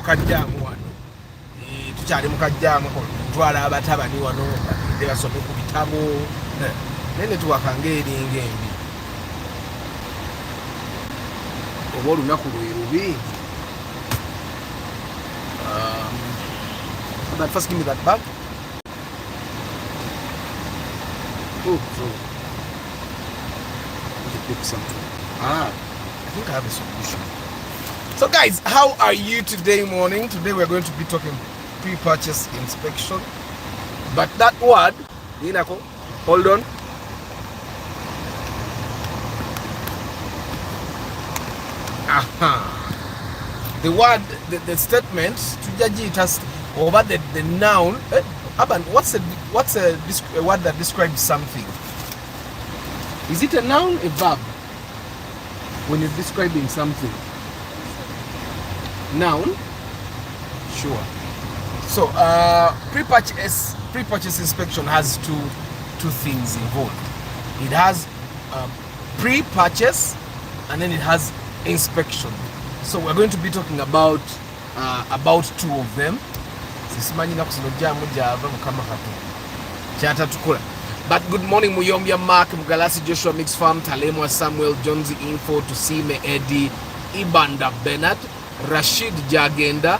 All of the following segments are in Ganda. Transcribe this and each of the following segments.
mukajjamu wano tukyali mukajjamu twala abatabani wano bagende basome ku bitabo nene tuwakanga eringa embi oba olunaku lwe lubi. But first give me that bag. Oh, so pick something. I think I have a solution. So guys, how are you today morning? Today we're going to be talking pre-purchase inspection. But that word, Inako, hold on. The word, the statement, to judge it as over the noun. Aban, what's a word that describes something? Is it a noun, a verb? When you're describing something, noun. Sure. So pre-purchase inspection has two things involved. It has pre-purchase, and then it has inspection. So we're going to be talking about two of them. But good morning, Muyombia Mark, Mugalasi Joshua Mix Farm, Talemwa Samuel, Jonesy Info, Tusime Eddie, Ibanda Bernard, Rashid Jagenda,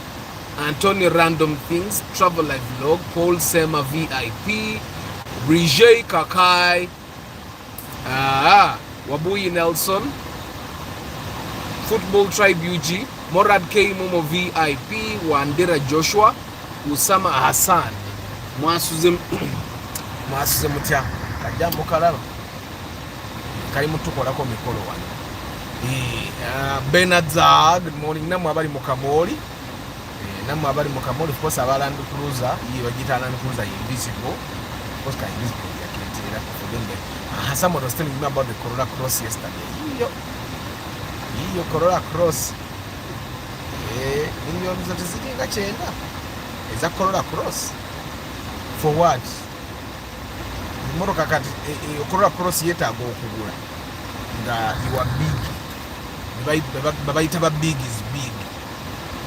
Anthony Random Things, Travel Life Vlog, Paul Sema VIP, Brijay Kakai, Wabuyi Nelson, Football Tribe UG, Morad K Momo VIP, Wandera Joshua, Usama Hassan, Mwasuze mutya kajambo kalalo kali mutukolako mikolo wano Benazza, good morning. Namwe abali mu Kamoli, of course abaland cruiser yi bagita land cruiser invisible, of course ka invisible yakletera for them. Someone was telling me about the Corolla Cross yesterday. Iyo Corolla Cross milioni zote zikinga chenda. Is a Corolla Cross for what? Moroka kati Corolla Cross yetaaga okugula nga you are big. Babayita ba big is big.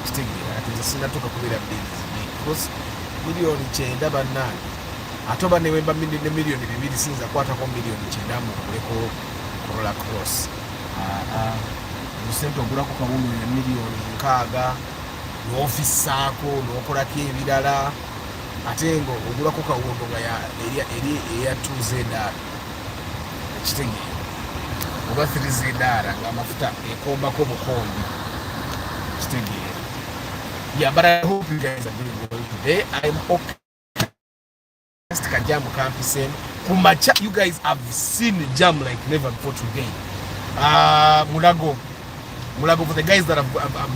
Kitegeera ati sinatuka kubera big is big. Cross milioni chenda bannange. Atoba ne wemba milioni 2 sinza kwatako milioni chenda mu kuleko Corolla Cross. Musento ogulako kabumu ya milioni 6 n'office ako n'okolako ebirala ate ngo ogulako kawondo nga eya 2Z kitegeera oba 3Z nga amafuta ekombako bukombi kitegeera. Yeah, but I hope you guys are doing well today. I'm hoping Kajamu campus Kumacha, you guys have seen the jam like never before today. Mulago, for the guys that have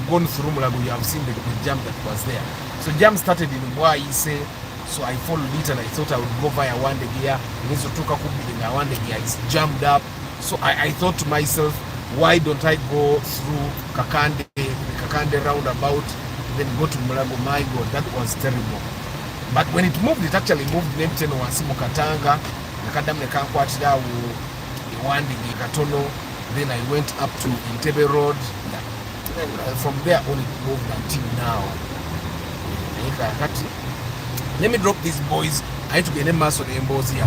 gone through Mulago, you have seen the jam that was there. So jam started in Mwaise, so I followed it and I thought I would go via Wande Gear. Nizotoka kubi na Wande Gear is jammed up. So I thought to myself, why don't I go through Kakande roundabout, then go to Mulago? My God, that was terrible. But when it moved, it actually moved Neptune Wasimu Katanga, Nakadam Nekankwatida, Wandi Katono. Then I went up to Entebbe Road. And from there on it moved until now. Let me drop these boys. I need to get them mass on the embossy.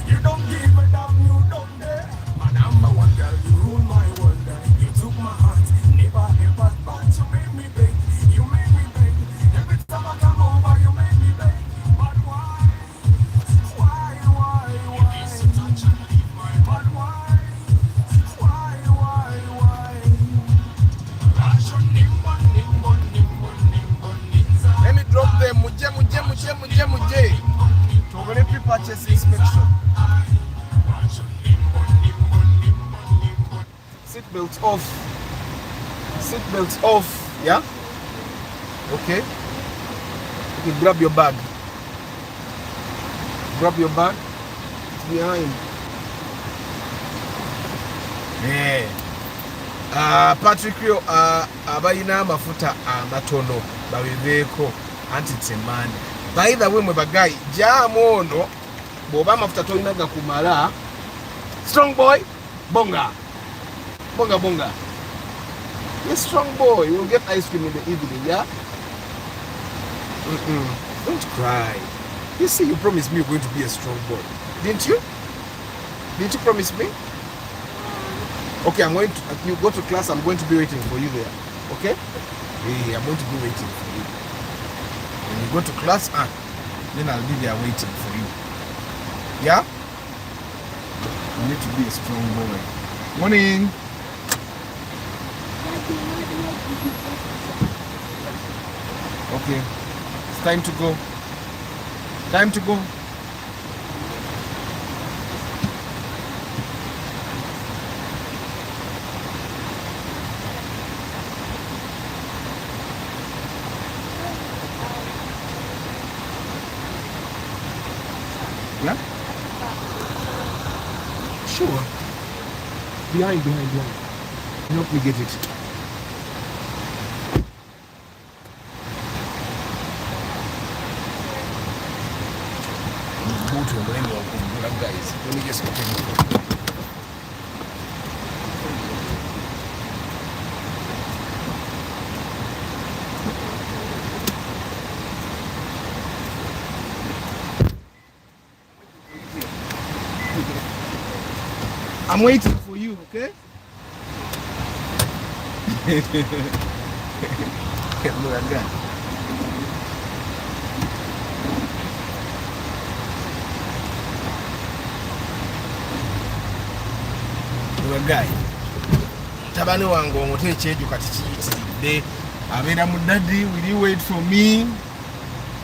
You don't give a damn, you don't dare. My number one girl, you rule my world. You took my heart, never ever thought you made me beg. You made me beg. Every time I come over, you made me beg. But why? But why? Let me drop them. Muje. To pre-purchase inspection. Seatbelts off. Yeah? Okay. You can grab your bag. It's behind. Yeah. Patrick yo abayina amafuta amatono babibeeko anti tsemani. By the way, mwe bagayi jamu ono bwoba amafuta tolina gakumala Strong boy, bonga. Bonga, bonga. You're strong boy. You'll get ice cream in the evening, yeah? Don't cry. You see, you promised me you're going to be a strong boy. Didn't you? Didn't you promise me? Okay, you go to class, I'm going to be waiting for you there. Okay? Yeah, I'm going to be waiting for you. When you go to class, then I'll be there waiting for you. Yeah? You need to be a strong boy. Morning. Okay. It's time to go. Time to go. Yeah? Sure. Behind. Help me get it. Go to a menu of guys. Let me just continue. I'm waiting for you, okay? Look at that. Look at guy. Tabani wangu omuteche ejo kati kiyitiridde abeera mu daddy, will you wait for me?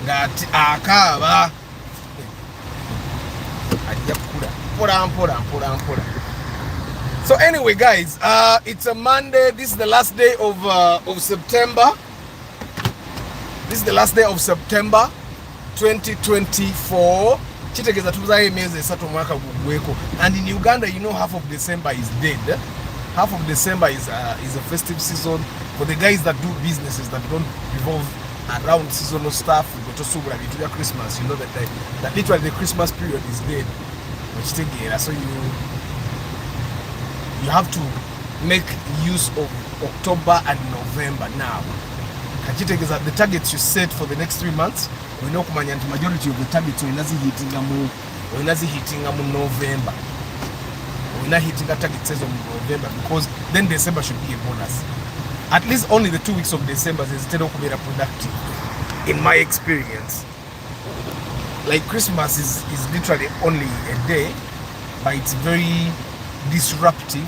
Ngati akaaba. Ajja kukula. Mpola. So anyway, guys, it's a Monday. This is the last day of September. This is the last day of September 2024. And in Uganda, you know, half of December is dead. Half of December is a festive season for the guys that do businesses that don't revolve around seasonal stuff. We go to Subra, we do Christmas. You know that literally the Christmas period is dead. So you have to make use of October and November now. The targets you set for the next 3 months, we know the majority of the targets are hitting November. We're not hitting the target says of November because then December should be a bonus. At least only the 2 weeks of December is still productive, in my experience. Like Christmas is literally only a day, but it's very disruptive.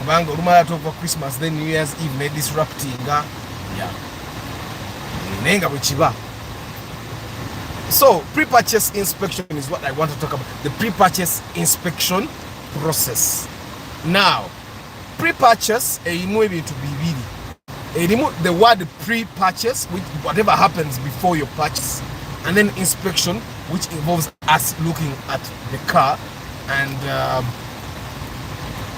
Over Christmas, then New Year's Eve, disrupting. Yeah. So, pre-purchase inspection is what I want to talk about. The pre-purchase inspection process. Now, pre-purchase, the word pre-purchase, whatever happens before your purchase, and then inspection, which involves us looking at the car and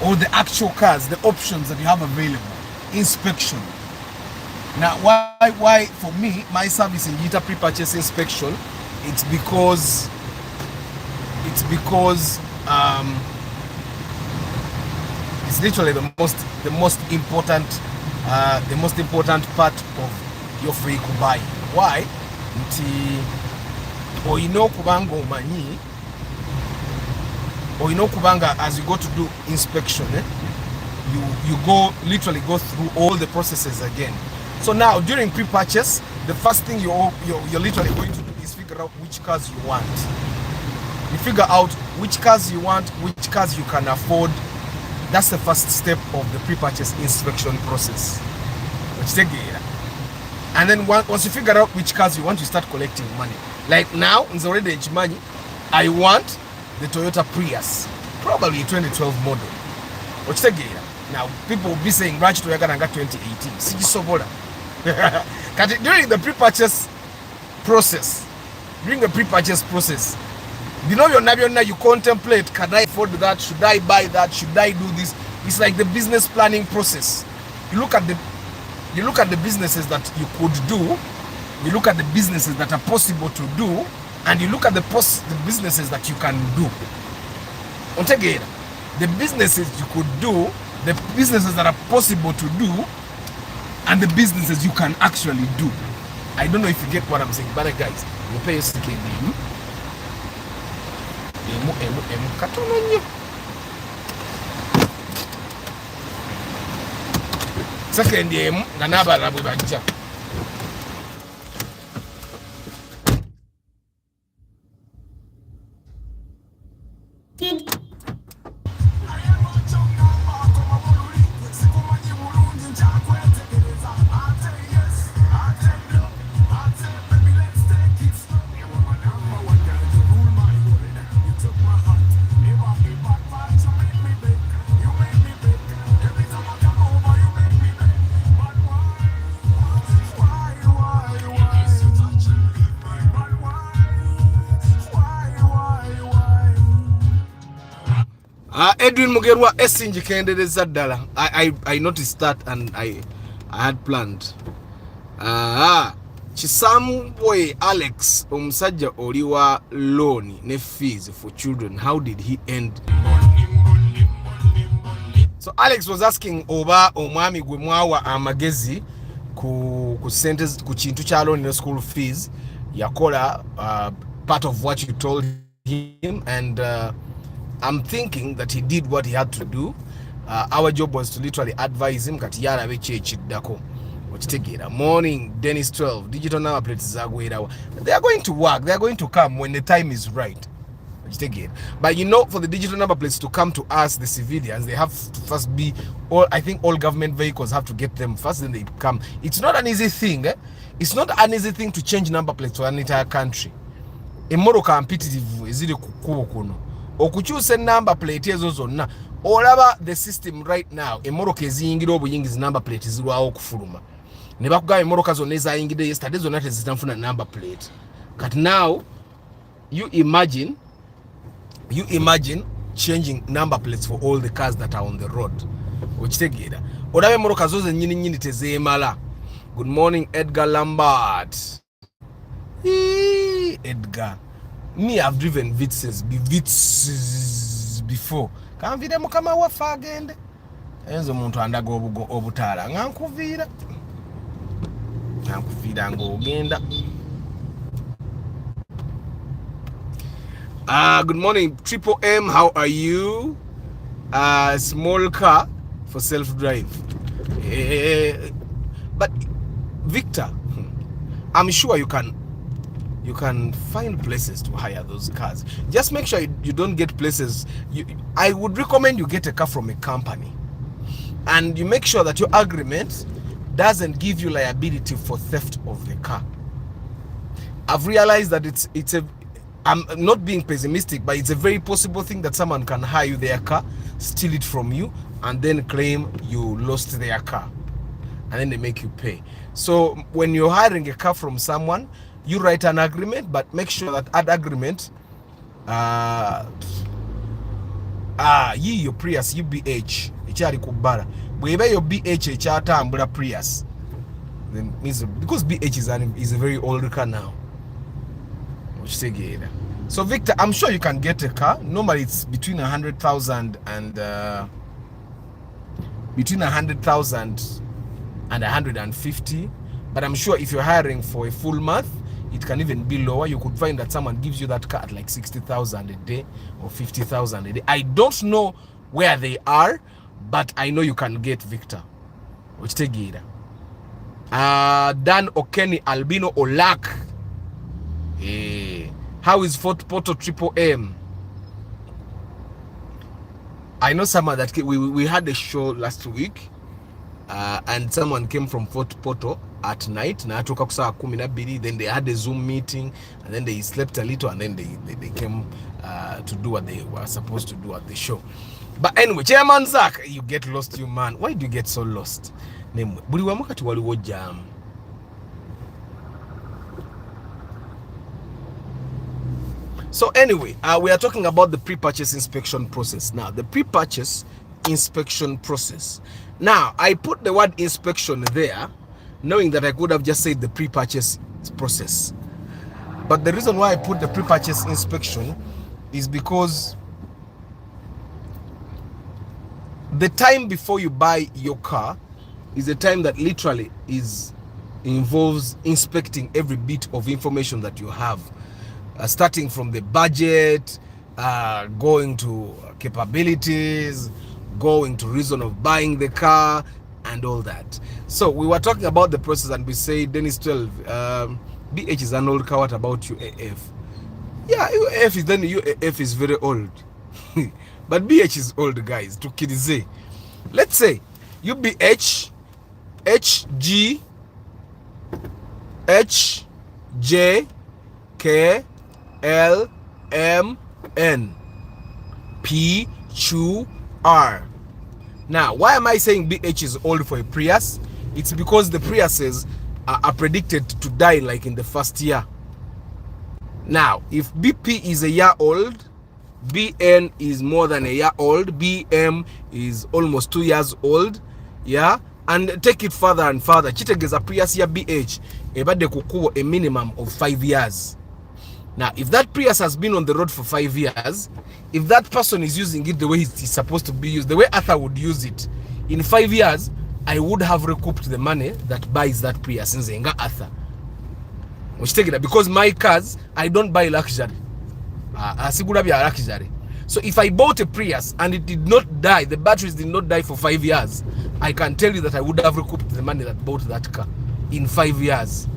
or the actual cars, the options that you have available. Inspection. Now, why for me, my service in Gita pre-purchase inspection, it's because it's literally the most important part of your vehicle buying. Why? Kubanga, as you go to do inspection, you literally go through all the processes again. So now during pre-purchase, the first thing you're literally going to do is figure out which cars you want. You figure out which cars you want, which cars you can afford. That's the first step of the pre-purchase inspection process. And then once you figure out which cars you want, you start collecting money. Like now, in already money, I want the Toyota Prius, probably 2012 model. Now people will be saying Raj Toyota 2018. During the pre-purchase process, you contemplate, can I afford that? Should I buy that? Should I do this? It's like the business planning process. You look at the businesses that you could do, you look at the businesses that are possible to do, and you look at the businesses that you can do. the businesses you could do, the businesses that are possible to do, and the businesses you can actually do. I don't know if you get what I'm saying, but guys, you pay your second name. Second name, Nanaba Rabu Banja. Edwin Mugerwa Essinji kendereza ddala. I noticed that and I had planned. Chisamboy Alex omusajja oliwa loan ne fees for children. How did he end? So Alex was asking oba omwami gwe mwawa amagezi ku sentence ku kintu kya loan ne school fees yakola part of what you told him, and I'm thinking that he did what he had to do. Our job was to literally advise him kati yalabe kyekiddako okitegeera. Morning Dennis 12 digital number plates zagwerawa. They are going to work, they are going to come when the time is right okitegeera. But you know, for the digital number plates to come to us, the civilians, they have to first be I think all government vehicles have to get them first, then they come. It's not an easy thing. It's not an easy thing to change number plates for an entire country. Emmoroka mpitirivu eziri ku kkubo kuno okukyusa number plate ezo zonna olaba the system right now. Emmoroka eziyingira obuyingizi number plate zirwawo okufuluma ne bakugaba emmoroka zonna ezayingidde yesterday zonna tezitanfuna number plate. But now you imagine changing number plates for all the cars that are on the road okitegeera. Olaba emmoroka zo zennyini nnyini tezeemala. Good morning Edgar Lambert. Edgar, me have driven Vitzes before. Kanvire mukama waffe agende enzo muntu andaga obutaala ngankuviira ng'ogenda. Good morning Triple M, how are you? Small car for self-drive. But Victor, I'm sure you can find places to hire those cars. Just make sure you don't get places. I would recommend you get a car from a company, and you make sure that your agreement doesn't give you liability for theft of the car. I've realized that it's a, I'm not being pessimistic, but it's a very possible thing that someone can hire you their car, steal it from you, and then claim you lost their car, and then they make you pay. So when you're hiring a car from someone, you write an agreement, but make sure that agreement your Prius UBH ekyali kubala bweba your BH ekyatambula Prius, then means because BH is a very old car now. So Victor, I'm sure you can get a car. Normally it's between 100,000 and between 100,000 and 150, but I'm sure if you're hiring for a full month, it can even be lower. You could find that someone gives you that car at like 60,000 a day or 50,000 a day. I don't know where they are, but I know you can get Victor. Dan Okeni Albino Olak. How is Fort Porto Triple M? I know someone that we had a show last week, and someone came from Fort Porto at night. Then they had a Zoom meeting, and then they slept a little, and then they came to do what they were supposed to do at the show. But anyway, Chairman Zach, you get lost, you man. Why do you get so lost? So anyway, we are talking about the pre-purchase inspection process. Now, the pre-purchase inspection process. Now, I put the word inspection there, knowing that I could have just said the pre-purchase process. But the reason why I put the pre-purchase inspection is because the time before you buy your car is a time that literally involves inspecting every bit of information that you have, starting from the budget, going to capabilities, going to reason of buying the car, and all that. So we were talking about the process, and we say Dennis 12, BH is an old car. What about UAF? Yeah, UAF is very old. But BH is old, guys. To Kidize, let's say UBH, HG, H, J, K, L, M, N, P, Q, R. Now, why am I saying BH is old for a Prius? It's because the Priuses are predicted to die like in the first year. Now, if BP is a year old, BN is more than a year old, BM is almost 2 years old, yeah, and take it further and further. Chitegeza Prius ya BH, ebade kukuwa a minimum of 5 years. Now, if that Prius has been on the road for 5 years, if that person is using it the way it's supposed to be used, the way Arthur would use it, in 5 years, I would have recouped the money that buys that Prius in Zenga Arthur. Because my cars, I don't buy luxury. So if I bought a Prius and it did not die, the batteries did not die for 5 years, I can tell you that I would have recouped the money that bought that car in 5 years.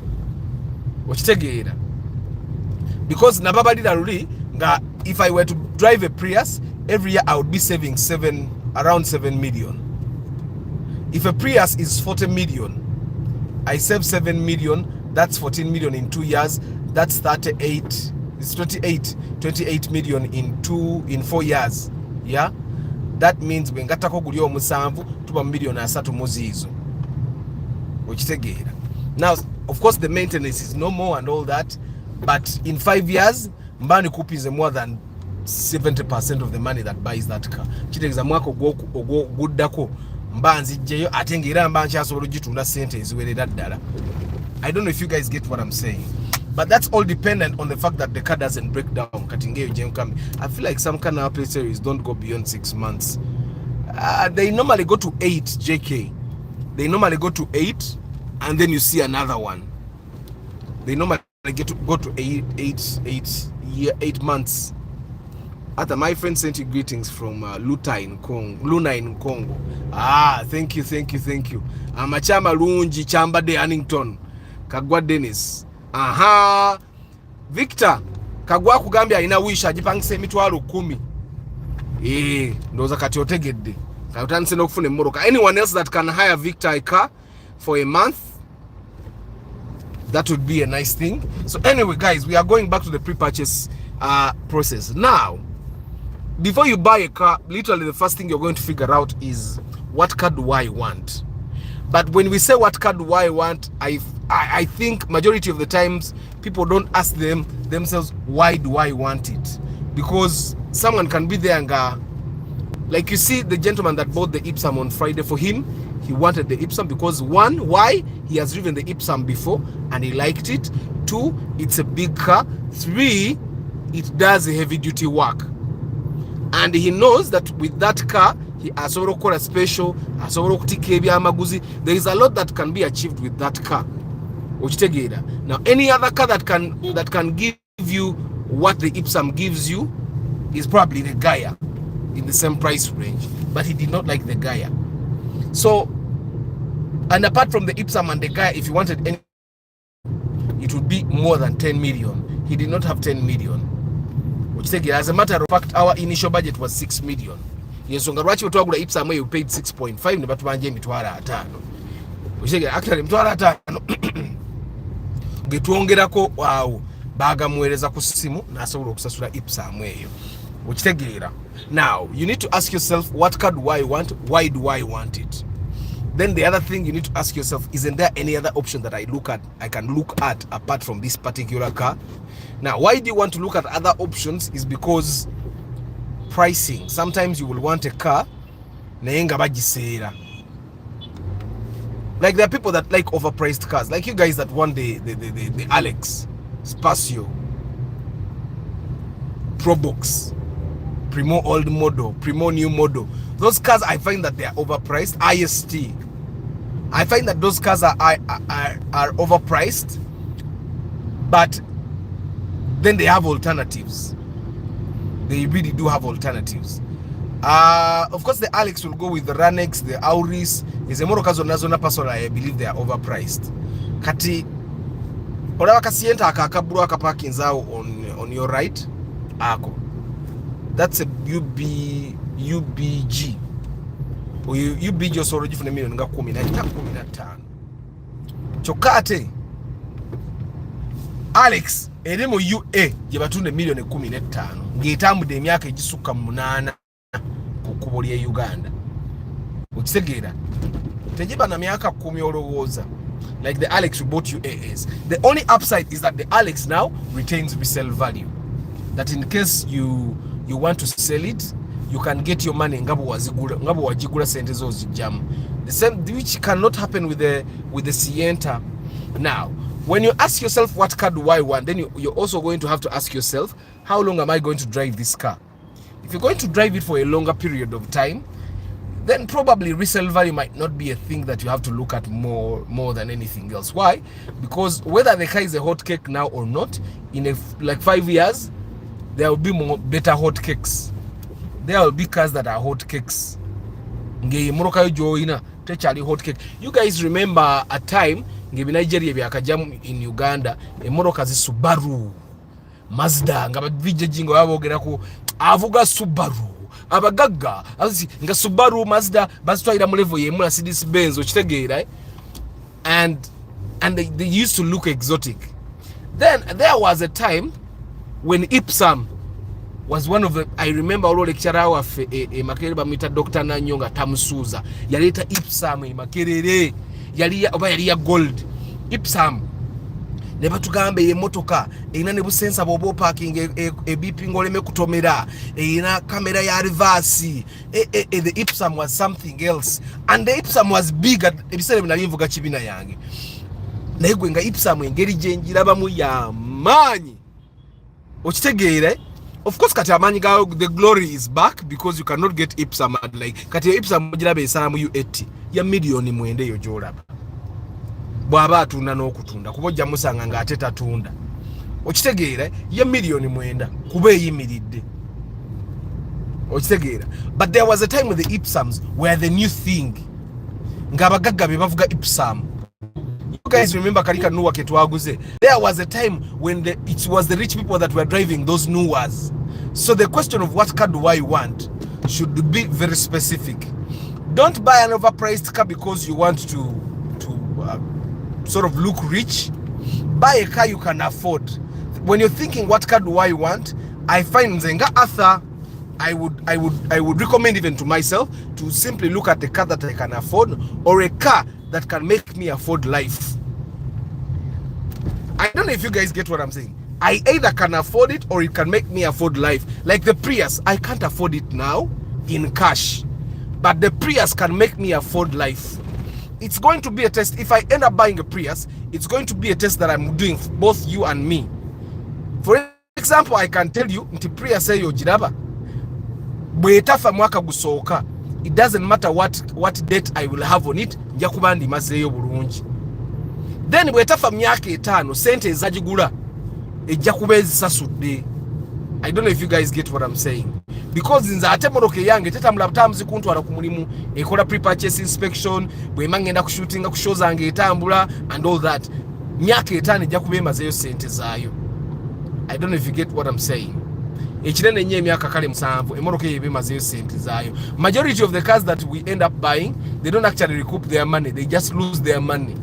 Because if I were to drive a Prius, every year I would be saving around 7 million. If a Prius is 40 million, I save 7 million, that's 14 million in 2 years, that's 38, it's 28 million in 4 years. Yeah, that means when gatako guli omusanvu tuba million asatu muzizo. Now, of course, the maintenance is no more and all that, but in 5 years, mbani kupi is more than 70% of the money that buys that car. Chitegeza mwako guddako mbanzi jeyo atengira mbanchi asobolo gitunda sente eziwerera ddala. I don't know if you guys get what I'm saying, but that's all dependent on the fact that the car doesn't break down. I feel like some kind of Apple series don't go beyond 6 months. They normally go to 8, JK. They normally go to 8, and then you see another one. They normally go to 8 months. After my friend sent you greetings from Luna in Congo. Thank you. Amachama Lunji Chamba de Annington. Kagwa Dennis. Victor. Kagwa kugambia ina wisha jipangise mitwalo 10. Ndoza kati otegedde. Kayotanse nokufune mmoroka. Anyone else that can hire Victor a car for a month, that would be a nice thing. So anyway, guys, we are going back to the pre-purchase process. Now, before you buy a car, literally the first thing you're going to figure out is, what car do I want? But when we say what car do I want, I think majority of the times people don't ask themselves, why do I want it? Because someone can be there and go, like you see the gentleman that bought the Ipsum on Friday. For him, he wanted the Ipsum because 1, why? He has driven the Ipsum before and he liked it. 2, it's a big car. 3, it does heavy duty work. And he knows that with that car, he has a special, there is a lot that can be achieved with that car. Now, any other car that can give you what the Ipsum gives you is probably the Gaia in the same price range, but he did not like the Gaia. So, and apart from the Ipsum and the Gaia, if you wanted any, it would be more than 10 million. He did not have 10 million. As a matter of fact, our initial budget was 6 million. Yes, on the right, you paid 6.5, but actually, getwongerako wow baga mueleza ku simu nasobola okusasula Ipsum eyo okitegeera. Now you need to ask yourself, what car do I want? Why do I want it? Then the other thing you need to ask yourself, isn't there any other option that I can look at apart from this particular car? Now, why do you want to look at other options? Is because pricing. Sometimes you will want a car nayenga bagiseera. Like there are people that like overpriced cars, like you guys that want the Alex, Spacio, Probox, Primo old model, Primo new model. Those cars, I find that they are overpriced. IST, I find that those cars are overpriced, but then they have alternatives. They really do have alternatives. Of course, the Alex will go with the Ranex, the Auris. Is a motor nazona personal, I believe they are overpriced. Kati Ola wakasienta akakaburu akaparking zao on your right. Ako. That's a UBG. UBG osoro jifune million nga 15. Chokate Alex eremo UA je batunde million 15 ngetambude emyaka egisuka 8 kukuboli ya Uganda. Ukitegera tejiba na myaka 10 olowooza. Like the Alex we bought UAs. The only upside is that the Alex now retains resale value. That in case you want to sell it, you can get your money ngabo wajigula sente zo zijam. The same which cannot happen with the Sienta. Now, when you ask yourself what car do I want, then you're also going to have to ask yourself, how long am I going to drive this car? If you're going to drive it for a longer period of time, then probably resale value might not be a thing that you have to look at more than anything else. Why? Because whether the car is a hot cake now or not, in like 5 years, there will be better hot cakes. There will be cars that are hot cakes. Hot cake. You guys remember a time in Nigeria in Uganda, a Morokazi Subaru, Mazda, avuga Subaru. Abagaga nga Subaru Mazda basitwalira mu level yemu Mercedes Benz okitegeera, and they used to look exotic. Then there was a time when Ipsam was one of the, I remember all lecturer wa Makerere bamita Dr. Nanyonga tamusuza yaleta Ipsam Makerere yali ya gold Ipsam ne batugambe ye motoka ina ne busensa bobo parking e beeping oleme kutomera ina camera ya reverse the Ipsam was something else, and the Ipsam was big at ebisere binalimvuga kibina yange naye gwe nga Ipsam engeri jenjira bamu ya manyi okitegeere. Of course kati amanyi ga the glory is back because you cannot get Ipsam at like kati Ipsam mujirabe esalamu U80 ya milioni mwende yo jolaba bwaba atunda n'okutunda kubojja musanga nga ateta tunda okitegeera ye milioni mwenda kuba eyimiridde okitegeera. But there was a time with the Ipsams where the new thing ngabagagga be bavuga Ipsam. You guys remember Karika Nuwa ketwaguze? There was a time when it was the rich people that were driving those Nuwas. So the question of what car do I want should be very specific. Don't buy an overpriced car because you want to sort of look rich. Buy a car you can afford. When you're thinking what car do I want, I find Nzenga Arthur, I would recommend even to myself to simply look at the car that I can afford, or a car that can make me afford life. I don't know if you guys get what I'm saying. I either can afford it or it can make me afford life. Like the Prius, I can't afford it now in cash, but the Prius can make me afford life. It's going to be a test. If I end up buying a Prius, it's going to be a test that I'm doing for both you and me. For example, I can tell you, nti Prius eyo jiraba bwetafa mwaka gusooka, it doesn't matter what debt I will have on it, nja kuba ndimazeeyo bulungi. Then bwetafa myaka 5 sente ezagigula ejja kuba ezisasudde. I don't know if you guys get what I'm saying. Because nza ate moroke yange tetambula butamuzi kuntwala ku mulimu ekola pre-purchase inspection bwe mangenda ku shooting ku shows zange etambula and all that. Myaka 5 ejja kuba emazeeyo sente zaayo. I don't know if you get what I'm saying. Echinene nye myaka kale 7 emoroke yebe emazeeyo sente zaayo. Majority of the cars that we end up buying, they don't actually recoup their money, they just lose their money.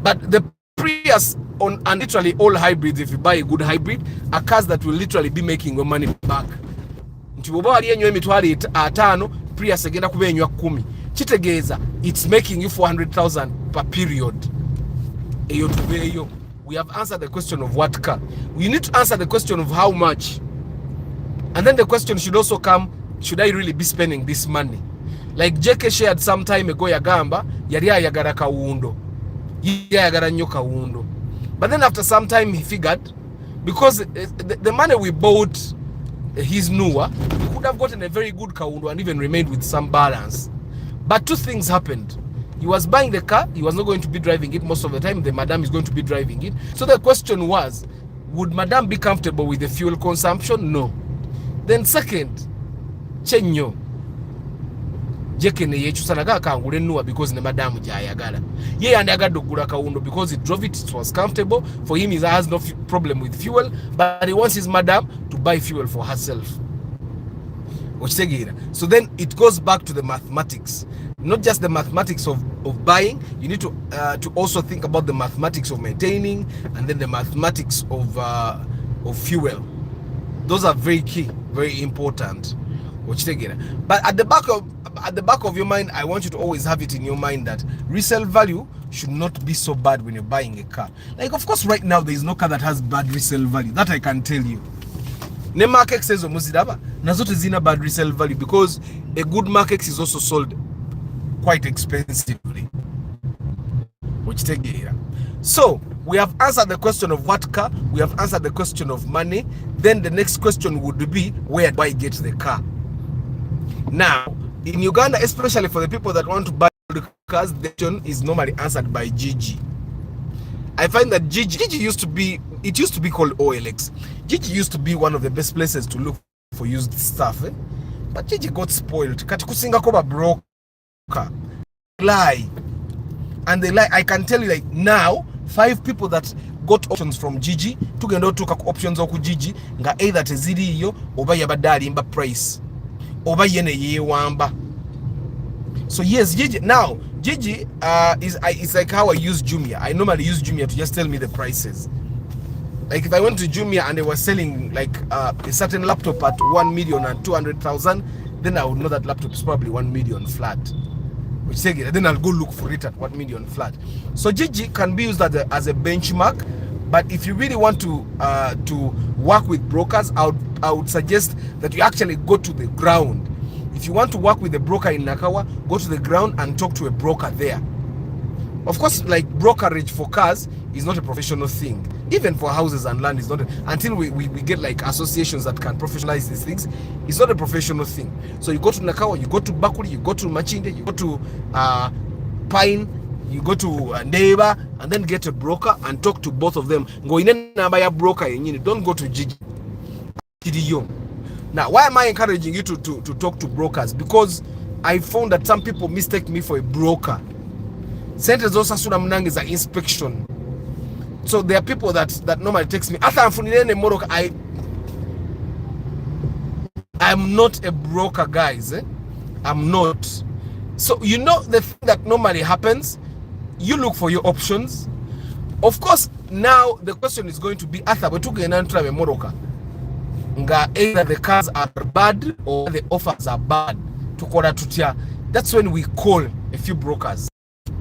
But the Prius and literally all hybrids, if you buy a good hybrid, are cars that will literally be making your money back. Ntiboba ali enyo emitwalo 5 Prius agenda kubenywa 10 kitegeeza it's making you 400,000 per period. Eyo tubeyo. We have answered the question of what car. We need to answer the question of how much. And then the question should also come, should I really be spending this money? Like JK shared some time ago yagamba yali ayagala kawundo. Yayagala nnyo kawundo. But then after some time he figured, because the money we bought he's newer, he could have gotten a very good Kaundu and even remained with some balance. But two things happened. He was buying the car, he was not going to be driving it most of the time, the madam is going to be driving it. So the question was, would madam be comfortable with the fuel consumption? No. Then second, chenyo jekene yechusanaga kangule nuwa because ne madam jayagala. Ye andagala okugula Kaundu because he drove it, it was comfortable. For him, he has no problem with fuel, but he wants his madam to buy fuel for herself. So then it goes back to the mathematics. Not just the mathematics of buying, you need to also think about the mathematics of maintaining, and then the mathematics of fuel. Those are very key, very important. But at the back of your mind, I want you to always have it in your mind that resale value should not be so bad when you're buying a car. Like, of course, right now there is no car that has bad resale value. That I can tell you. Ne market says omuzidaba nazote zina bad resale value because a good market is also sold quite expensively. So we have answered the question of what car, we have answered the question of money. Then the next question would be, where do I get the car? Now in Uganda, especially for the people that want to buy the cars, the question is normally answered by Gigi. I find that Gigi used to be called OLX. Gigi used to be one of the best places to look for used stuff, but Gigi got spoiled. Kati kusinga koba broker lie, and they lie. I can tell you, like, now 5 people that got options from Gigi tugenda tuka options oku Gigi nga either teziri iyo oba yabadali imba price oba yene yewamba. So yes, Gigi now Gigi is like how I use Jumia. I normally use Jumia to just tell me the prices. Like if I went to Jumia and they were selling like a certain laptop at 1,200,000, then I would know that laptop is probably 1 million flat. Which then I'll go look for it at 1 million flat. So Gigi can be used as a benchmark, but if you really want to work with brokers, I would suggest that you actually go to the ground. If you want to work with a broker in Nakawa, go to the ground and talk to a broker there. Of course, like brokerage for cars is not a professional thing. Even for houses and land is not until we get like associations that can professionalize these things. It's not a professional thing. So you go to Nakawa, you go to Bakuri, you go to Machinde, you go to Pine, you go to Neighbor, and then get a broker and talk to both of them. Go in and buy a broker. Don't go to Gigi. Now, why am I encouraging you to talk to brokers? Because I found that some people mistake me for a broker. Sentence also suna mnangi za inspection. So there are people that normally text me. I'm not a broker, guys. I'm not. So you know the thing that normally happens, you look for your options. Of course, now the question is going to be either either the cars are bad or the offers are bad. That's when we call a few brokers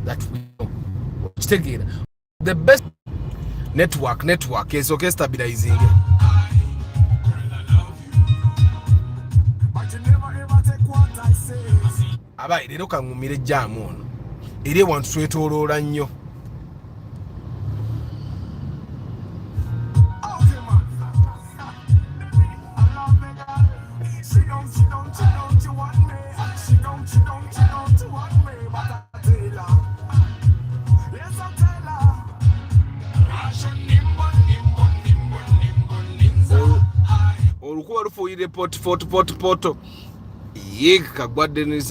that we know. The best network is okay stabilizing. Abai rero kangumire jamu ono. Eri want twetoloola nnyo. Olukuba lufuuyire poto kagwa Dennis.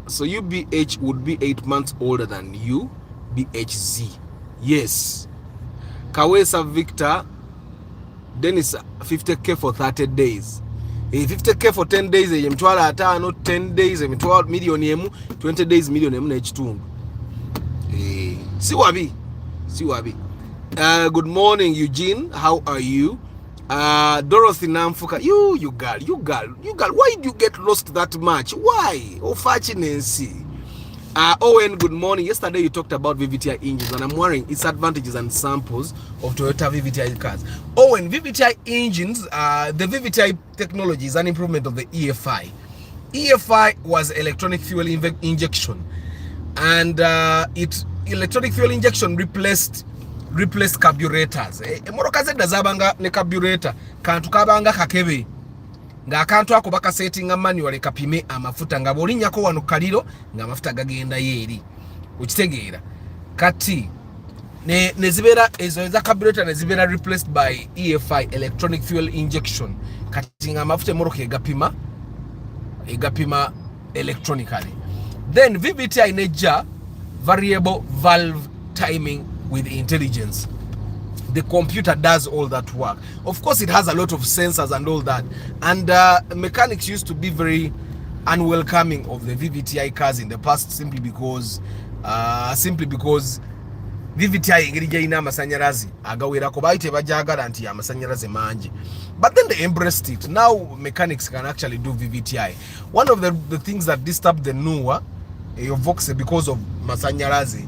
So UBH would be 8 months older than you, BHZ. Yes. Kawesa Victor, Dennis 50k for 30 days. 50k for 10 days, emitwala atano 10 days, emitwala million emu 20 days million emu n'ekitundu. Siwabi. Good morning, Eugene. How are you? Dorothy Namfuka, you girl, why did you get lost that much? Why? Unfortunately. Owen, good morning. Yesterday you talked about VVTi engines, and I'm wondering its advantages and samples of Toyota VVTi cars. Owen, VVTi engines, the VVTi technology is an improvement of the EFI. EFI was electronic fuel injection, and electronic fuel injection replaced replace carburetors. Emotoka zedda zabanga ne carburetor kantu kabanga kakebe nga akantu ako baka setting manual kapime amafuta nga bolinnyako wano kaliro nga amafuta gagenda yeri ukitegeera kati ne zibera ezo za carburetor ne zibera replaced by EFI, electronic fuel injection, kati nga amafuta emotoka egapima electronically. Then VVTI neja variable valve timing with intelligence. The computer does all that work. Of course, it has a lot of sensors and all that. And mechanics used to be very unwelcoming of the VVTI cars in the past, simply because VVTI ingirija ina amasanyalazi agawerako bayite bajagala nti amasanyalazi mangi. But then they embraced it. Now mechanics can actually do VVTI. One of the things that disturbed the newer Vox because of masanyalazi,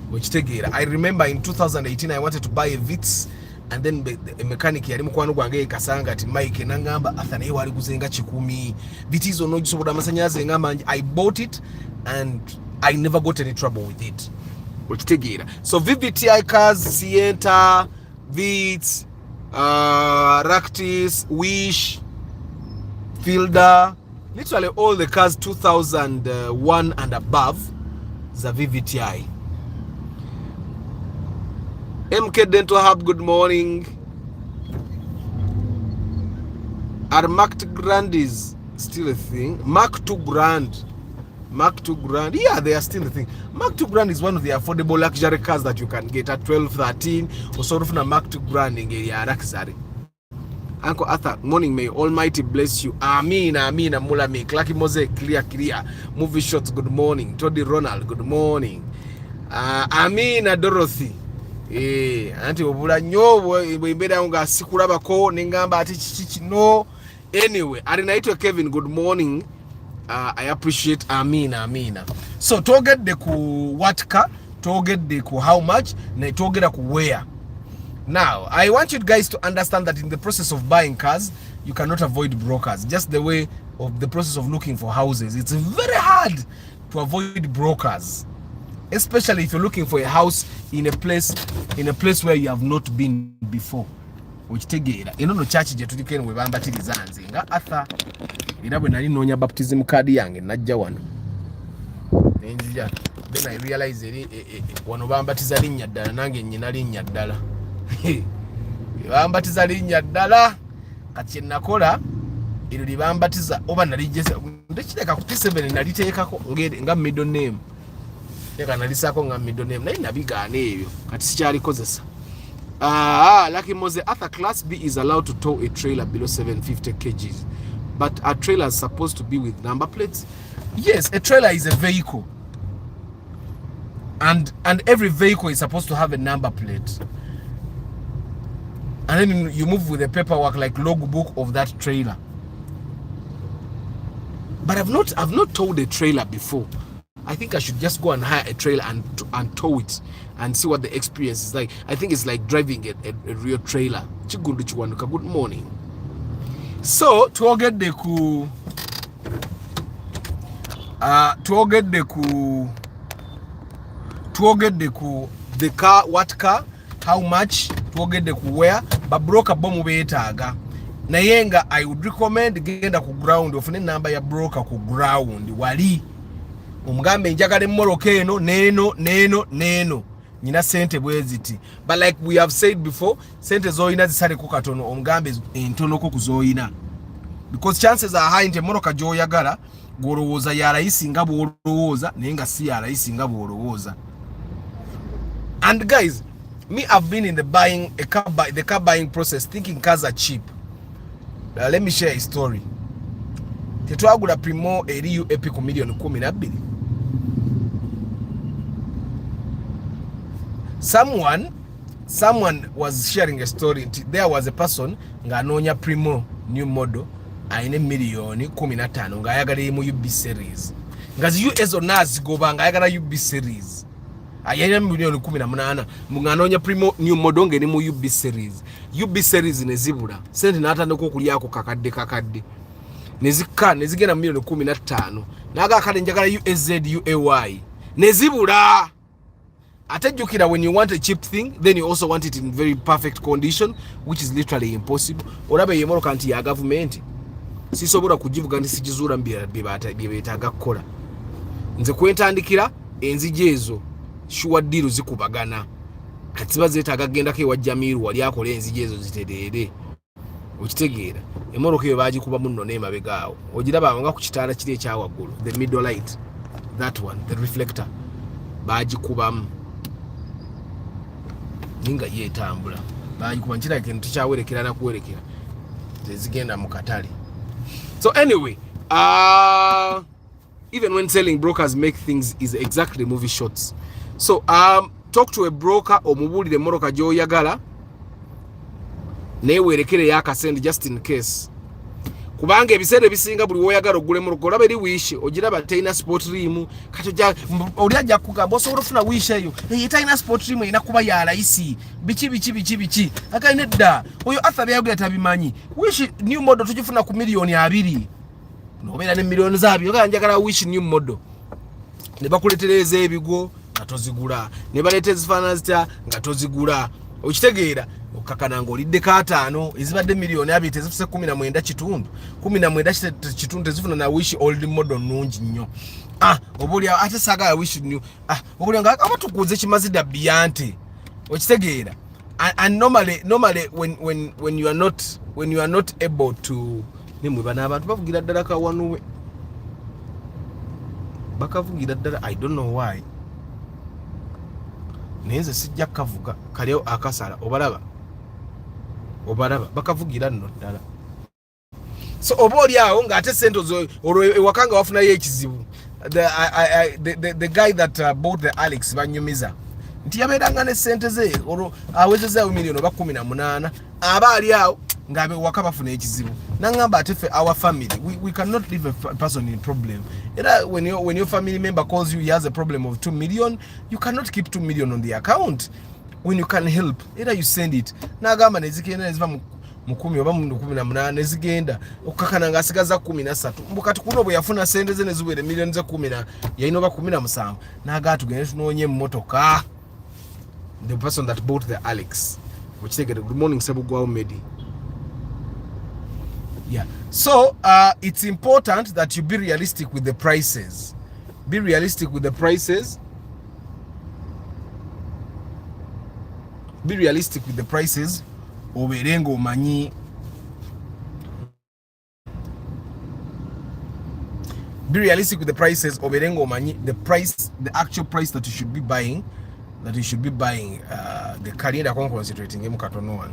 which I remember in 2018 I wanted to buy a Vitz, and then the mechanic yali mukwano gwange kasanga ati Mike nangamba athane wali kuzenga chikumi vitizo no jisobola masanyalazi ngamba. I bought it and I never got any trouble with it. So VVTI cars, Sienta, Vitz, Ractis, Wish, Fielder, literally all the cars 2001 and above, the VVTI. MK Dental Hub, good morning. Are Mark 2 Grand is still a thing? Mark 2 Grand. Mark 2 Grand, yeah, they are still a thing. Mark 2 Grand is one of the affordable luxury cars that you can get at 12, 13, or sort of a Mark 2 Grand in area luxury. Uncle Arthur, morning, may Almighty bless you. Amen, amen, Amula me. Clacky Mose, clear. Movie shots, good morning. Toddy Ronald, good morning. Amen, Dorothy. Auntie Obula, nyo, we made a sikuraba ko, ningamba, ati no. Anyway, Arinaito Kevin, good morning. I appreciate Amina. So toget de ku watka, toget de ku how much, na toget ku where. Now, I want you guys to understand that in the process of buying cars, you cannot avoid brokers. Just the way of the process of looking for houses, it's very hard to avoid brokers, especially if you're looking for a house in a place where you have not been before. Which tegera eno church je tulikene we bambatiriza nga Arthur era bwe nali nonya baptism card yange najja wano nenjija, then I realize wano bambatiza linnya ddala nange nyina linnya ddala bambatiza linnya ddala kati nakola ero libambatiza oba nalijesa ndekireka ku T7 naliteekako nga middle name leka nalisako nga middle name naye nabigaana ebyo kati sikyalikozesa. Lucky Mose, Arthur, Class B is allowed to tow a trailer below 750 kgs, but a trailer is supposed to be with number plates. Yes, a trailer is a vehicle, and every vehicle is supposed to have a number plate, and then you move with the paperwork like logbook of that trailer. But I've not towed a trailer before. I think I should just go and hire a trailer and tow it and see what the experience is like. I think it's like driving a real trailer. Good morning. So tuoget the car, what car, how much, tuoget deku where, but broker bomu beetaga. Nayenga I would recommend genda ku ground ofune number ya broker ku ground wali umugambe njagale mmoroka eno neno nyina sente bweziti. But like we have said before, sente zoyina zisale ku katono omugambe entono ko kuzoyina, because chances are high nti mmoroka joyagala gorowooza ya raisi nga bwolowooza naye nga si ya raisi nga bwolowooza. And guys, me I've been in the car buying process thinking cars are cheap. Let me share a story. Tetwagula primo eriyu epic million 12. Someone was sharing a story. There was a person nga anonya primo new model aine million 15 nga ayagala mu UB series. Ngazi US onazi goba nga ayagala UB series. Ayine million 18 nga anonya primo new model ngeni mu UB series. UB series nezibula. Sente natandika okulyako kakadde. Nezigenda million 15. Naga akale njagala USZ UAY. Nezibula. Atajukira, when you want a cheap thing, then you also want it in very perfect condition, which is literally impossible. Orabe yemoroka nti ya government sisobola kugivuga nti sikizuula byebetaaga kukola. Nze kwentandikira enzije ezo sure deal zikubagana kati ziba zeetaaga gendako ewa Jamiru wali akola enzije ezo zitereere. Okitegeera emoroka eyo baagikuba muno n'emabega awo ogiraba nga ku kitaala kiri ekyawaggulu, the middle light, that one, the reflector, baagikubamu ninga yeetambula, baagikuba nkirabika eno tukyawerekera nakuwerekera tezigenda mu katale. So anyway, even when selling, brokers make things is exactly movie shots. So talk to a broker omubulire moroka gyoyagala newerekere yakasende just in case, kubanga ebiseera ebisinga buli woyagala ogule moroka olaba eri wish ogiraba teina sport rim kati oli ajja kugamba osobola ofuna wish eyo teina sport rim erina kuba ya layisi biki akali nedda oyo Arthur byayogera tabimanyi. Wish new model tugifuna ku million 2 nobeera ne million zabyo kale njagala wish new model ne bakuletereza ebigo nga tozigula ne baleeta ezifaanana zitya nga tozigula. Okitegeera okakana ng'olidde kaataano ezibadde million 2 tezifuse 19 kitundu 19 kitundu tezifuna na wish old model nungi nnyo. Obuli ate saga ya wish new obuli nga abatukuze kimazidda biyante. Okitegeera, and normally when you are not able to nimwe bana abantu bavugira ddala kawanuwe bakavugira ddala, I don't know why nenze sijja kavuga kaleo akasala obalaba bakavugira nno ddala. So oba oli awo ng'ate sente olwo ewakanga wafunayo ekizibu. The guy that bought the Alex banyumiza nti yabeeranga ne sente ze olwo awezezaawo million oba 18 aba ali awo ng'abe waka bafuna ekizibu. Nangamba ate ffe our family we cannot leave a person in problem. Era when your family member calls you he has a problem of 2 million, you cannot keep 2 million on the account. When you can help, either you send it. Nagamba nezigenda neziva mu 10 oba mu 18 nezigenda okakana ngasigaza 13 mbukati kuno bwe yafuna sente ze neziwere million ze 10 yayino ba 17 naga tugende tunonye mmotoka. The person that bought the Alex, which they get. Good morning Sebugwa Medi. Yeah, so it's important that you be realistic with the prices. Be realistic with the prices. Be realistic with the prices. Oberengo manyi. Be realistic with the prices. Oberengo manyi. The price, the actual price that you should be buying. That you should be buying. The Canada concentrating. Mukatono one.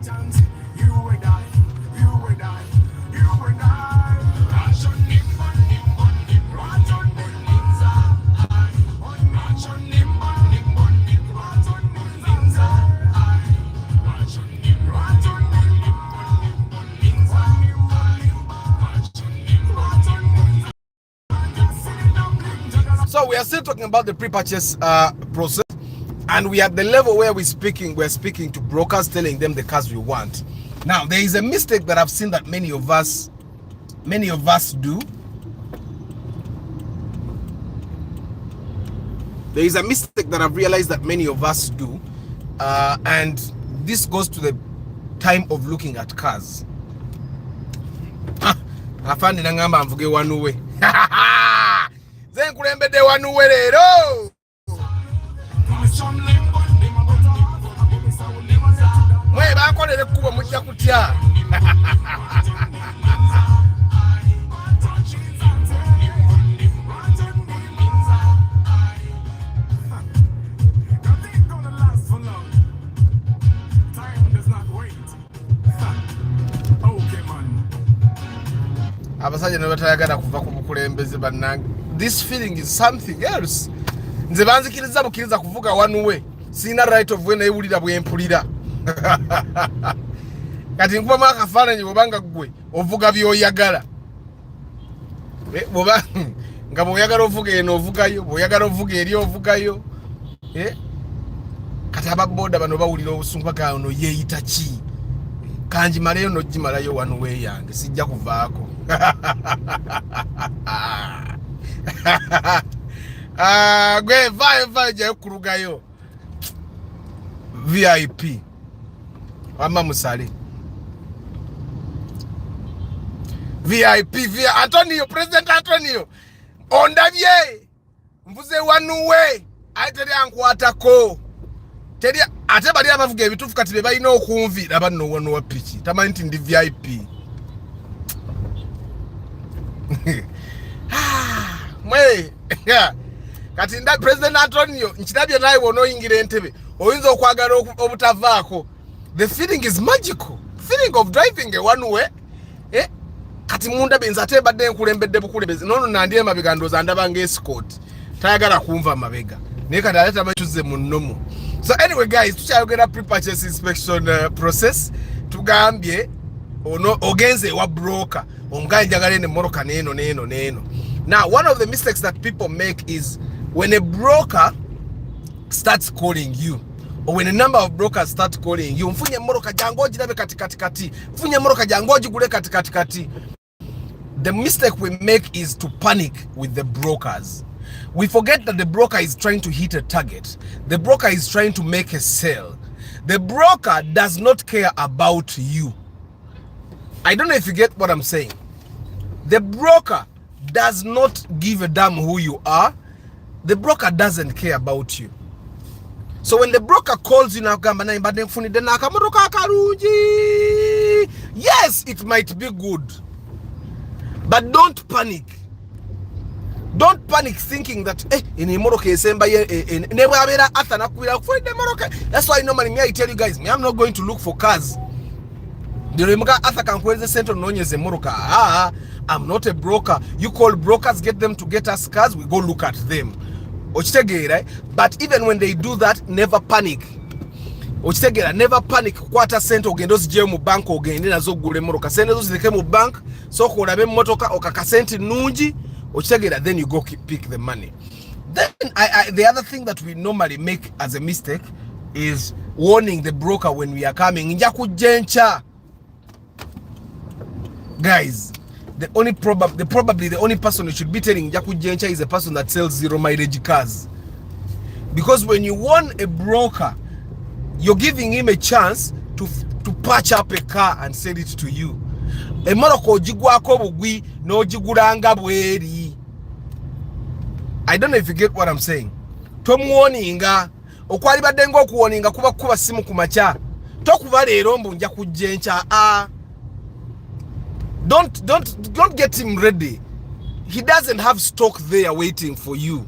So we are still talking about the pre-purchase process, and we are at the level where we're speaking to brokers, telling them the cars we want. Now there is a mistake that I've seen that many of us do. There is a mistake that I've realized that many of us do, and this goes to the time of looking at cars. Afandi nangamba mvuge wanuwe. Zenkulembedde wanuwe leero. Mwe bakolere ekkubo mujja kutya. Abasajja ne batayagala kuva ku bukulembeze bannange. This feeling is something else. Nze banzikiriza bukiriza kuvuga wanuwe. Sina right of way nayewulira bwempulira. Kati nkuba makafaananyi bwobanga gwe ovuga byoyagala. Boba nga bwoyagala ovuga eno ovugayo, bwoyagala ovuga eri ovugayo. Kati ababoda bano bawulira obusungu bwano yeeyita ki? Kanjimalayo nojimalayo wanuwe yange sijja kuvaako. Gwe vayo jayo kurugayo. VIP ama musale VIP Antonio, President Antonio ondabye mvuze wanuwe ayiteri ankwatako teri ate bali abavuga ebitufu kati be balina okunvira banno wano wa piki tamanyi nti ndi VIP. Mwe kati nda President Antonio nchirabye naye wono oyingira entebe oyinza okwagala obutavaako. The feeling is magical. Feeling of driving a one way. Kati munda benza ate badde nkulembedde bukulembeze nono nandiye mabega ndoza ndabanga escort tayagala kumva mabega naye kati aleta machuze munnomo. So anyway guys, tukyayogera pre-purchase inspection process. Tugambye ono ogenze wa broker omugaye njagala ne moroka neno. Now one of the mistakes that people make is when a broker starts calling you, or when a number of brokers start calling you, mfunye moroka jango jirabe kati, mfunye moroka jango jigule kati. The mistake we make is to panic with the brokers. We forget that the broker is trying to hit a target. The broker is trying to make a sale. The broker does not care about you. I don't know if you get what I'm saying. The broker does not give a damn who you are. The broker doesn't care about you. So when the broker calls you now, yes, it might be good, but don't panic. Don't panic thinking that that's why normally me I tell you guys, me I'm not going to look for cars. I'm not a broker. You call brokers, get them to get us cars, we go look at them. But even when they do that, never panic. Never panic. Quarter cent ogendozi je mu bank ogende nazo gule moroka. Sente zo zileke mu bank, so kolabe motoka okakasenti nungi, then you go pick the money. Then the other thing that we normally make as a mistake is warning the broker when we are coming. Nja kujencha. Guys, probably the only person you should be telling Jaku Jencha is a person that sells zero mileage cars. Because when you warn a broker, you're giving him a chance to patch up a car and sell it to you. E moroko jigwako bugwi no jiguranga bweri. I don't know if you get what I'm saying. Tomuoninga okwali badengo okuoninga kuba simu kumacha. Tokuba lero mbu nja kujencha Don't get him ready. He doesn't have stock there waiting for you.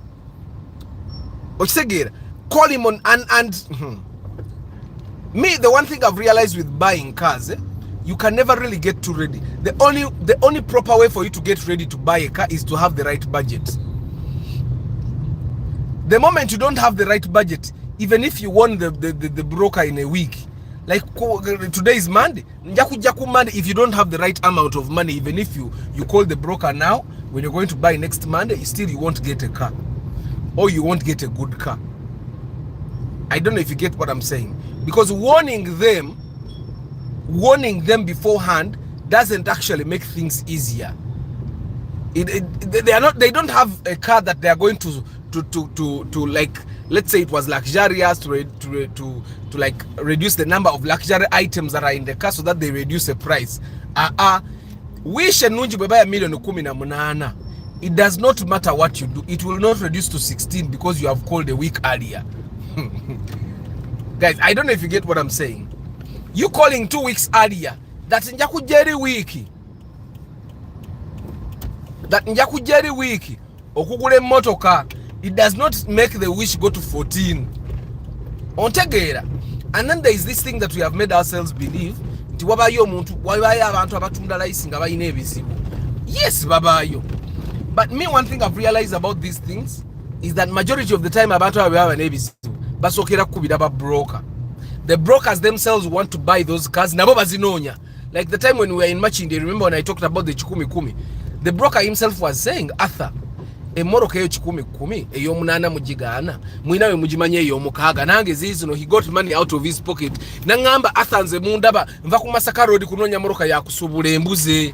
Call him on and Me, the one thing I've realized with buying cars, you can never really get too ready. The only proper way for you to get ready to buy a car is to have the right budget. The moment you don't have the right budget, even if you want the broker in a week, like today is Monday, Monday, if you don't have the right amount of money, even if you call the broker now, when you're going to buy next Monday, still you won't get a car, or you won't get a good car. I don't know if you get what I'm saying, because warning them beforehand doesn't actually make things easier. They don't have a car that they are going to like, let's say it was luxurious, to like reduce the number of luxury items that are in the car so that they reduce the price. Wish nunji bebaya milioni 18. It does not matter what you do, it will not reduce to 16 because you have called a week earlier. Guys, I don't know if you get what I'm saying. You calling 2 weeks earlier, that njakujeri wiki, okugule motoka, it does not make the wish go to 14. Ontegera. And then there is this thing that we have made ourselves believe, nti wabayo muntu, wabayo abantu abatunda lice nga bayina ebizibu. Yes, babayo. But me, one thing I've realized about these things is that majority of the time abantu ababa nebizibu basokera kubira ba broker. The brokers themselves want to buy those cars, nabo bazinonya. Like the time when we were in Machinde, remember when I talked about the chikumi kumi, the broker himself was saying, Arthur, emoroka eyo chikumi kumi eyo munana mujigana mwinawe mujimanye eyo mukaga nange zizino, he got money out of his pocket. Nangamba Arthur nze mundaba nva ku Masaka Road kunonya moroka ya kusubula embuze.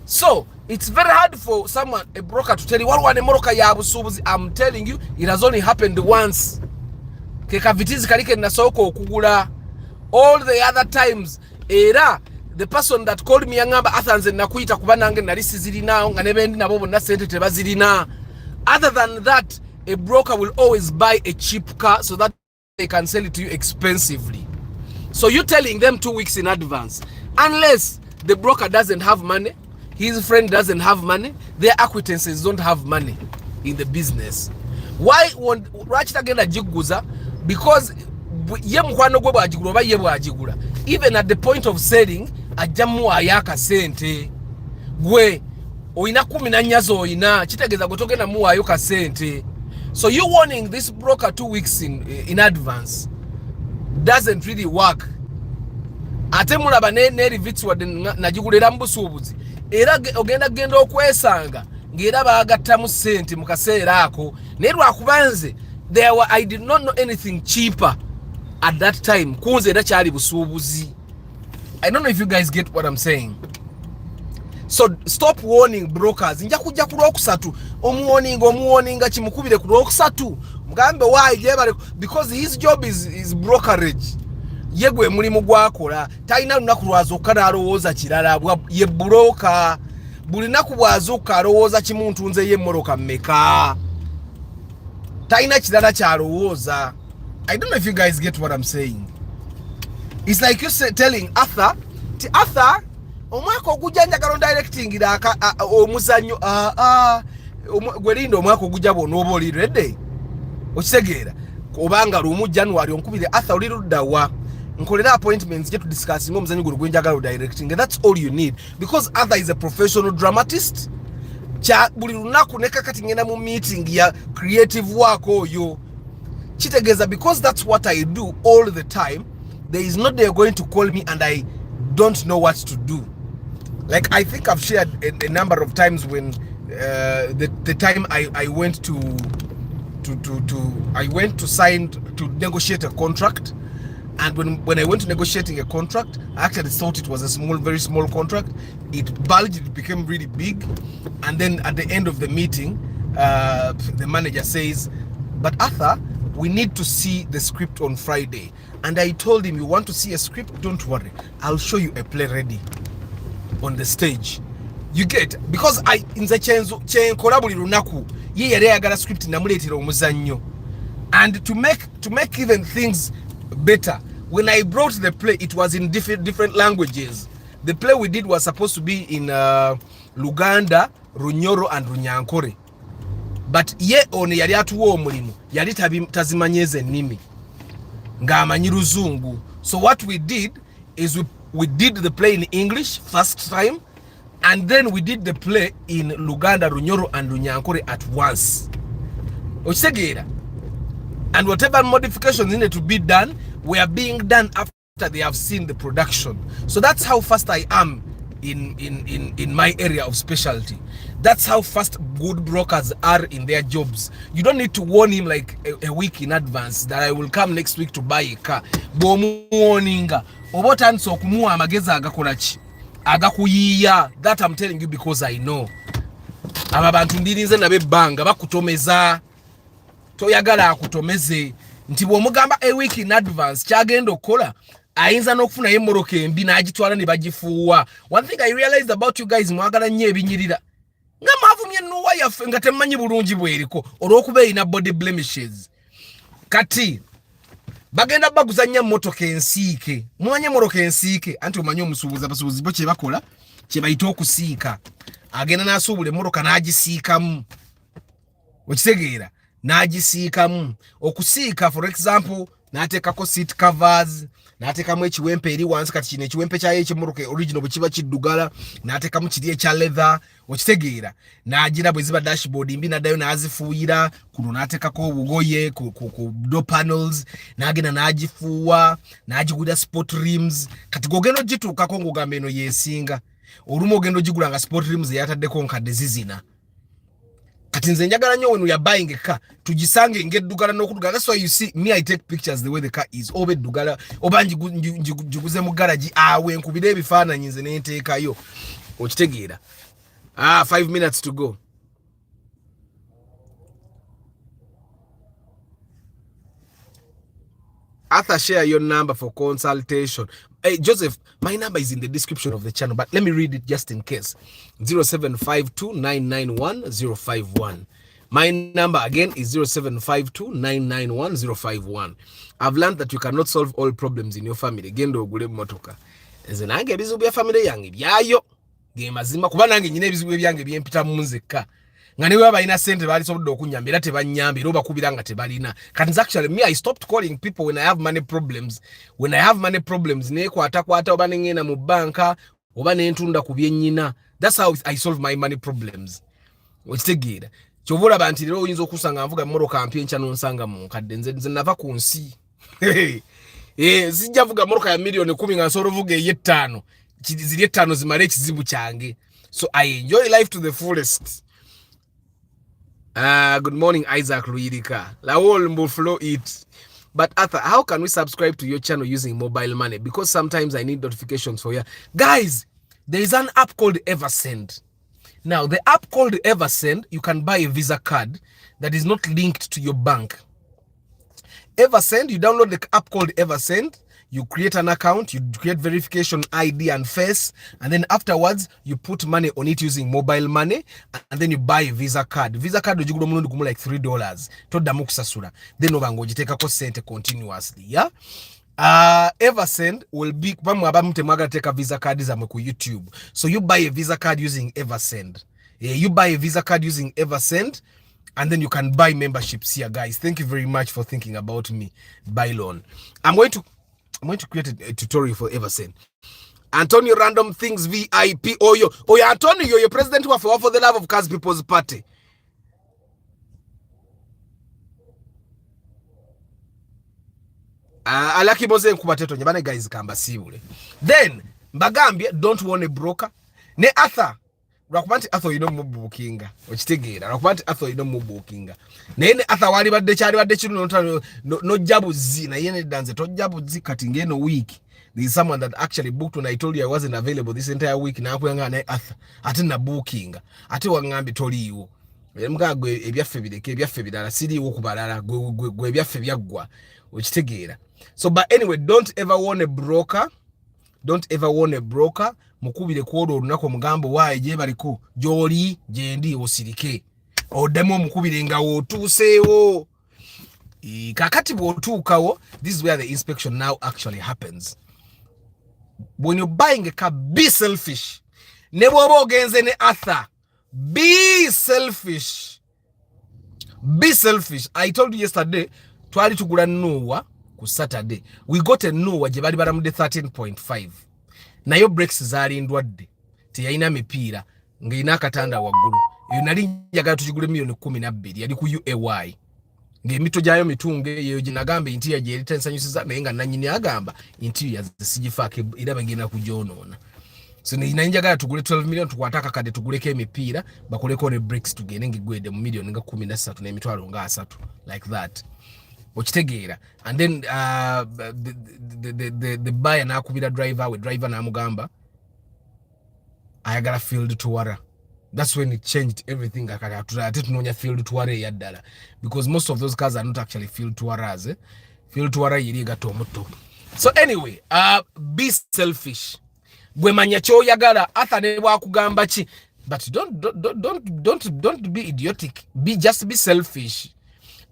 So it's very hard for someone, a broker, to tell you what one moroka ya busubuzi. I'm telling you, it has only happened once. Kekavitizi kalike na soko okugula. All the other times era the person that called me yangamba Athens nakuita kuba nange nalisi zirina nga nebendi nabo bonna sente tebazirina. Other than that, a broker will always buy a cheap car so that they can sell it to you expensively. So you're telling them 2 weeks in advance, unless the broker doesn't have money, his friend doesn't have money, their acquaintances don't have money in the business. Why won't Rachita get a jiguza? Because even at the point of selling, ajamu ayaka sente gwe oina 14 zoina kitegeza gotoke na mu ayoka sente. So you warning this broker 2 weeks in advance doesn't really work. Ate mulaba ne rivitsi wade najigulera mbusubuzi era ogenda okwesanga ngera bagatamu sente mukaseera ako nerwa kubanze I did not know anything cheaper at that time. Kunze era kyali busubuzi. I don't know if you guys get what I'm saying. So stop warning brokers. Nja kujja ku Lwokusatu omuwarninga kimukubire ku Lwokusatu mugambe why because his job is brokerage. Yegwe mulimu gwakola talina lunaku lwazuuka n'alowooza kirala, ye broker. Buli naku bwazuuka alowooza kimuntu nze ye mmoloka mmeka, talina kirala kyalowooza. I don't know if you guys get what I'm saying. It's like you telling Arthur, Arthur, omwaka ogujja njagala directing omuzanyo gwerindo omwaka ogujja bonoba oli ready okitegeera obanga lumu January onkubire Arthur oli luddawa nkolera appointments je to discuss omuzanyo guno gwenjagala directing. That's all you need, because Arthur is a professional dramatist. Buli lunaku nekakati ngenda mu meeting ya creative work oyo kitegeeza, because that's what I do all the time. There is not they're going to call me and I don't know what to do. Like I think I've shared a number of times when the time I went to sign to negotiate a contract, and when I went to negotiating a contract, I actually thought it was a very small contract. It bulged, it became really big, and then at the end of the meeting, the manager says, "But Arthur, we need to see the script on Friday." And I told him, "You want to see a script? Don't worry, I'll show you a play ready on the stage." You get, because I in the chenkola buli lunaku ye yali ayagala script namuletera omuzannyo. And to make even things better, when I brought the play, it was in different languages. The play we did was supposed to be in Uganda, Runyoro and Runyankore. But ye one yali atuwa omulimu yali tazimanyeze ennimi. ng'amanyi Luzungu. So what we did is we did the play in English first time, and then we did the play in Luganda, Runyoro and Runyankore at once. Ochitegera. And whatever modifications needed to be done were being done after they have seen the production. So that's how fast I am in my area of specialty. That's how fast good brokers are in their jobs. You don't need to warn him like a week in advance that I will come next week to buy a car. Bomuoninga obotanso okumuwa amagezi agakolaki agakuyiya. That I'm telling you because I know. Aba bantu ndirinze nabe banga bakutomeza toyagala akutomeze nti bwomugamba a week in advance kyagenda okola ayinza n'okufuna y'emmoroka embi n'agitwala ne bagifuuwa. One thing I realized about you guys, mwagala nnyo ebinyirira nga mwavumye nnuwa yaffe nga temmanyi bulungi bweriko olw'okuba erina body blemishes. Kati bagenda baguzanya mmotoka ensiike, mumanyi emmoroka ensiike anti omanyi omusuubuzi, abasuubuzi bo kye bakola kye bayita okusiika. Agenda n'asuubula emmoroka n'agisiikamu, okitegeera, n'agisiikamu. Okusiika for example n'ateekako seat covers, n'ateekamu ekiwempe eri wansi. Kati kino ekiwempe kyayo eky'emmoroka original bwe kiba kiddugala n'ateekamu kiri ekya leather, okitegeera. N'agira bwe ziba dashboard mbi n'addayo n'azifuuyira, kuno n'ateekako obugoye ku door panels, n'agenda n'agifuuwa, n'agigulira sport rims. Kati gogenda ogituukako ng'ogamba eno yeesinga, olumu ogenda ogigula nga sport rims eyataddeko nkadde zizina. Kati nze njagala nnyo when we are buying a car tugisange ng'eddugala n'okudugala. That's why you see me I take pictures the way the car is. Oba eddugala oba njiguze mu garage awe nkubira ebifaananyi nze ne nteekayo, okitegeera. 5 minutes to go. Arthur, share your number for consultation. Hey, Joseph, my number is in the description of the channel, but let me read it just in case. 0752991051. My number again is 0752991051. I've learned that you cannot solve all problems in your family. Gendo ogule motoka. Nze nange ebizibu bya family yange byayo. Ge mazima kuba nange nyine ebizibu byange byempita mu nzekka. Nga niwe abalina sente bali sobodde okunyamba era tebanyamba era obakubira nga tebalina. Kati actually me I stopped calling people when I have money problems. When I have money problems nekwata oba nengenda mu banka oba nentunda ku byennyina. That's how I solve my money problems. Okitegeera. Kyovula bantu lero oyinza okusanga mvuga mmoroka mpya enkya nonsanga mu nkadde nze nava ku nsi. Sijja vuga mmoroka ya milioni 10 nga nsoro vuga ye5. Ziri 5 zimale ekizibu kyange. So I enjoy life to the fullest. Good morning, Isaac Ruirika. Lawol Mbuflo it. But Arthur, how can we subscribe to your channel using mobile money? Because sometimes I need notifications for you. Guys, there is an app called Eversend. Now, the app called Eversend, you can buy a Visa card that is not linked to your bank. Eversend, you download the app called Eversend. You create an account, you create verification ID and face, and then afterwards you put money on it using mobile money, and then you buy a Visa card. Visa card ojigula munondo gumu like $3. Toddamu kusasula. Then obango ogitekako sente continuously. Yeah. Eversend will be bamwe abamu temwagala teka Visa card zamwe ku YouTube. So you buy a Visa card using Eversend. You buy a Visa card using Eversend, and then you can buy memberships here, guys. Thank you very much for thinking about me. Buy loan. I'm going to create a tutorial for Eversend. Antonio Random Things VIP. Oyo Antonio, you're president for the love of cars people's party. Alaki moze nkubateto nyabane guys kamba sibule. Then Mbagambye don't want a broker. Ne Arthur Rakubanti Arthur you know mubukinga. Okitegeera Rakubanti Arthur you know mubukinga. Ne Arthur wali badde kyali badde kino no jabuzi na yene danze to jabuzi kati ngeno week. There is someone that actually booked when I told you I wasn't available this entire week na akuyanga na Arthur ate na bookinga ate wangambi toli iwo. Mga gwe ebyaffe bideke ebyaffe bidala siri wo kubalala gwe ebyaffe byaggwa okitegeera. So but anyway, don't ever want a broker. Don't ever want a broker. Mukubire kwolo olunako mugambo wae je baliko joli jendi osirike. Odemo mukubire nga otuseewo. Kakati bwotuukawo, this is where the inspection now actually happens. When you're buying a car, be selfish. Ne bwoba ogenze ne Arthur. Be selfish. Be selfish. I told you yesterday, twali tugula Nuwa. ku Saturday we got a no waje bali baramude 13.5 nayo breaks zali ndwadde teyina mipiira ngina akatanda waggulu eyo nali njagala tukigule milioni 12 yali ku UAY ng'emito gyayo mitunge yeyo ginagamba interior gye litensanyusiza naye nga nanyini agamba interior zisigifaako era bagenda kujonoona so nina njagala tugule 12 million tukwataka kade tuguleko emipiira bakoleko ne breaks tugende ngigwedde mu milioni nga 13 n'emitwalo nga 3 like that okitegeera and then the buyer nakubira driver namugamba ayagala field to wara. That's when it changed everything. I didn't know field to wara yaddala because most of those cars are not actually field to waras. Field to wara yiriga tomoto. So anyway, be selfish. Gwe manya kyoyagala atha ne bwakugamba ki, but don't be idiotic. Just be selfish.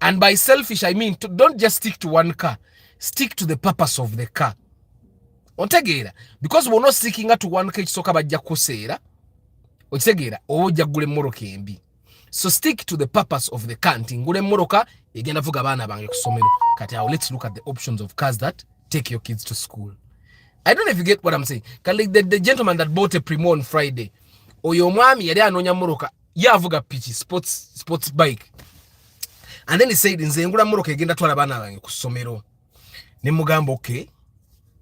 And by selfish I mean don't just stick to one car. Stick to the purpose of the car. Ontegeera because we're not sticking to one car kisoka bajja kuseera. Ontegeera ojja gule moroka embi. So stick to the purpose of the car. Ngule moroka egenda vuga baana bange ku somero. Kati let's look at the options of cars that take your kids to school. I don't know if you get what I'm saying. Like the gentleman that bought a Primo on Friday. Oyo mwami yali anonya moroka yavuga pichi sports bike. And then he said nze ngula moroka egenda twala baana bange ku somero. Ne mugamba okay.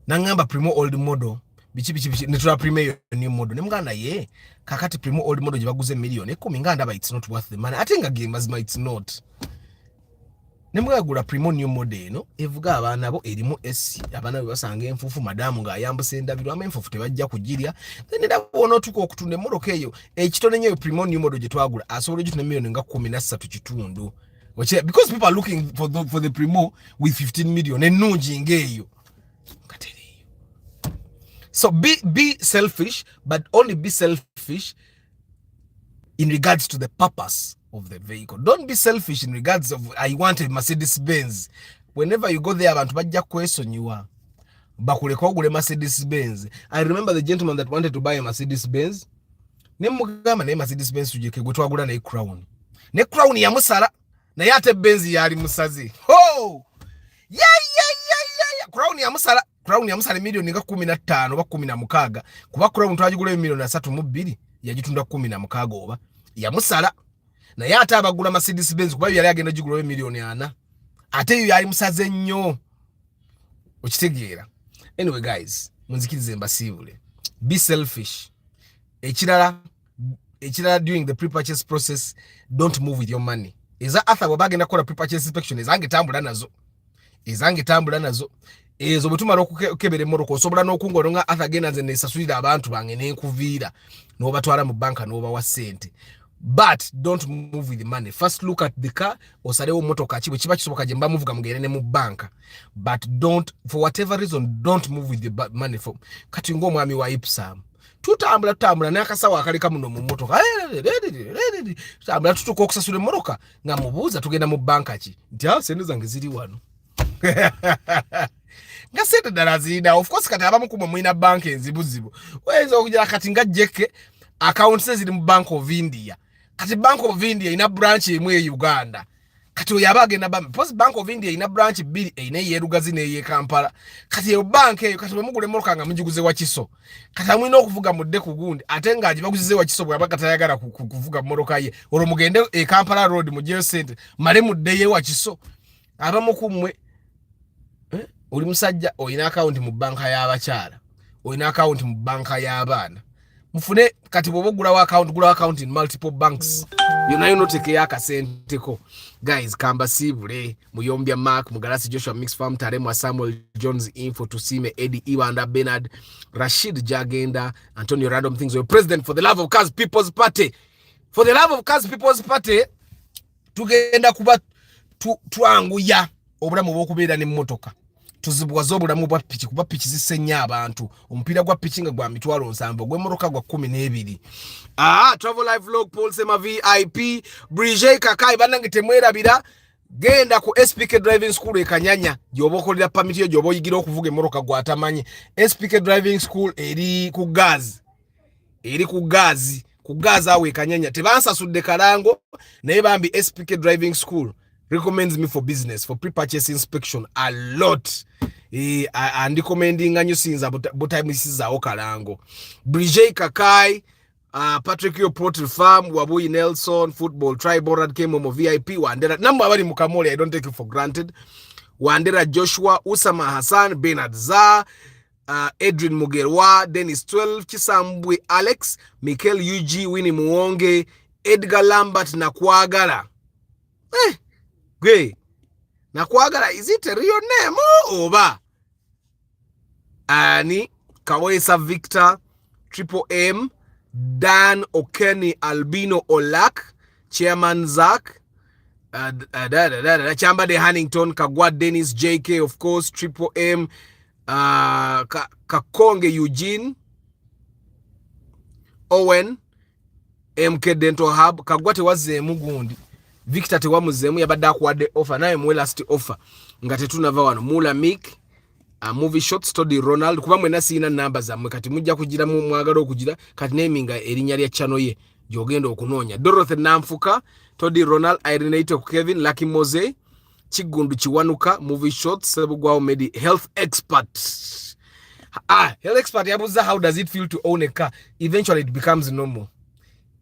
Nangamba Primo old model bichi netula Primo new model. Ne muganda ye kakati Primo old model jibaguze milioni 10 nganda ba it's not worth the money. I think again as it's not. Nemugagula Primo new model no evuga abana bo erimu S abana basanga enfufu madamu nga yambuse ndabirwa amenfufu tebajja kujirya then ndabona tuko okutunde moroka eyo ekitone nyeyo Primo new model jetwagula asobole jitune milioni nga 13 kitundu because people are looking for the Primo with 15 million enungi ngeyo. So be selfish, but only be selfish in regards to the purpose of the vehicle. Don't be selfish in regards of I want a Mercedes Benz. Whenever you go there, abantu bajja question you are. Bakuleka ogule Mercedes Benz. I remember the gentleman that wanted to buy a Mercedes Benz. Nemugamba ne Mercedes Benz tujeke gwe twagula ne Crown. Ne Crown ya musala na yate Benz yali musazi. Ho! Yeah. Crown ya musala. Crown ya musala milioni nga 15 oba 16 kuba Crown twagigula milioni 3.2 yagitunda 16 oba ya musala na yata abagula Mercedes Benz kuba yali agenda gigula milioni 4 ate yo yali musaze nnyo okitegeera. Anyway guys munzikirize mbasibule be selfish. Ekirala during the pre-purchase process don't move with your money. Eza atha wabagenda kola pre-purchase inspection ezange tambula nazo ezo butumara okukebere moroko osobola n'okungolo nga athagena nze nesasulira abantu bange n'enkuviira n'obatwala mu banka n'obawa sente. But don't move with the money. First look at the car osalewo motoka kibo kiba kisoboka je mbamuvuga mugere ne mu banka. But don't, for whatever reason, don't move with the money. For kati ngo mwami wa Ipsam tutambula n'akasawa akaleka muno mu motoka tutambula tutuko okusasula moroka nga mubuuza tugenda mu banka ki nti sente zange ziri wano. Nga sente dalazina of course kati abamu kumwe mwina bank enzibuzibu weza okujja kati nga jeke accounts ziri mu Bank of India. Kati Bank of India ina branch emwe Uganda. Kati oyabage na post Bank of India ina branch 2 ine yerugazi ne ye Kampala. Kati yo bank eyo kati bamugule moroka nga mujiguze wa Kiso. Kati amwina okuvuga mudde kugundi ate nga agibaguzize wa Kiso bwaba katayagala kuvuga moroka ye oro mugende e Kampala road mu Jail Center mare mudde ye wa Kiso. Abamu kumwe oli musajja oyina account mu banka y'abakyala oyina account mu banka y'abaana mufune kati bw'ogula wa account in multiple banks yonayo noteke yakasenteko. Guys kamba sibule muyombya Mark Mugalasi Joshua Mix Farm Taremwa Samuel Jones Info Tusime Eddie Iwanda Bernard Rashid Jagenda Antonio Random Things your president for the love of cars people's party tugenda kuba twanguya obulamu bw'okubeera ne mmotoka tuzibwazo obulamu bwa piki kuba piki zisenya abantu omupiira gwa piki nga gwa mitwalo 7 gwe moroka gwa 12. Travel life vlog Paul Sema VIP Bridget Kakai banange temwerabira genda ku SPK driving school ekanyanya gyobokolera permit yo gyoboyigira okuvuga moroka gwa atamanyi. SPK driving school eri ku gazi awe ekanyanya tebansasudde kalango naye bambi SPK driving school recommends me for business, for pre-purchase inspection a lot. And recommending a new scenes about Mrs. Okalango. Bridget Kakai, Patrick Yo Poultry Farm, Wabui Nelson, Football, Tribal, came home VIP, Wandera, number one Mukamori, I don't take it for granted. Wandera Joshua, Usama Hassan, Bernard Zah, Adrian Mugerwa, Dennis 12, Chisambwe Alex, Mikel UG, Winnie Muonge, Edgar Lambert Nakwagala. Gwe. Nakwagala, is it a real name? Oba. Ani, Kawesa Victor, Triple M, Dan Okeni Albino Olak, Chairman Zach, Chamba de Hannington, Kagwa Dennis JK, of course, Triple M, Kakonge Eugene, Owen, MK Dental Hub, Kagwa tewaze mugundi, Victor tewamuzemu yabadda kuwadde offer, naye mwe last offer, nga tetunava wano, Mula Mick, movie shot study Ronald, kuba mwena sina namba zammwe kati mujja kugira mu mwagala okugira kati naminga erinnya lya channel ye gyogenda okunoonya. Dorothy Namfuka, Toddy Ronald, Irene Kevin, Lucky Mose, Chigundu Chiwanuka, movie shot, Sebugwao Medi, health expert. Health expert yabuza, how does it feel to own a car? Eventually it becomes normal.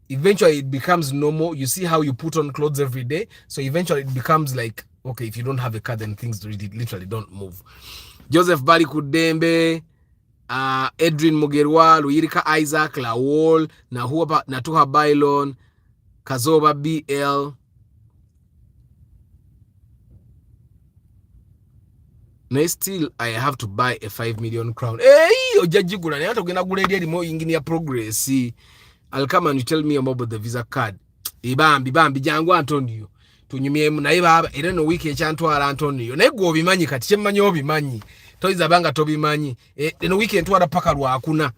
You see how you put on clothes every day, so eventually it becomes like, okay, if you don't have a car, then things literally don't move. Joseph Bali Kudembe, Adrian Mugerwa, Luirika Isaac, Lawol, Natuha Bailon, Kazoba BL. Now still I have to buy a 5 million crown. Hey, ojajigula na hata ukenda gula ile mo ingine ya progress. I'll come and you tell me about the visa card. Bambi jangu Antonio. Tunyumye naye baba era no wiki ekyantwala Antonio. Naye gwo bimanyi kati kyemmanyi obimanyi. Toiza banga tobimanyi. No wiki entwala paka lwa akuna.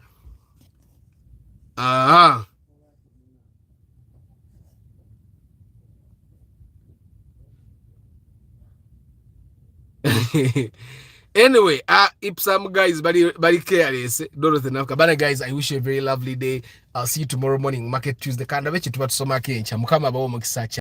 Anyway, if some guys bari careless, Dorothy Nafka. Bana guys, I wish you a very lovely day. I'll see you tomorrow morning, Market Tuesday. Kanda vechi tuba tusoma kencha. Mukama bawo mukisacha.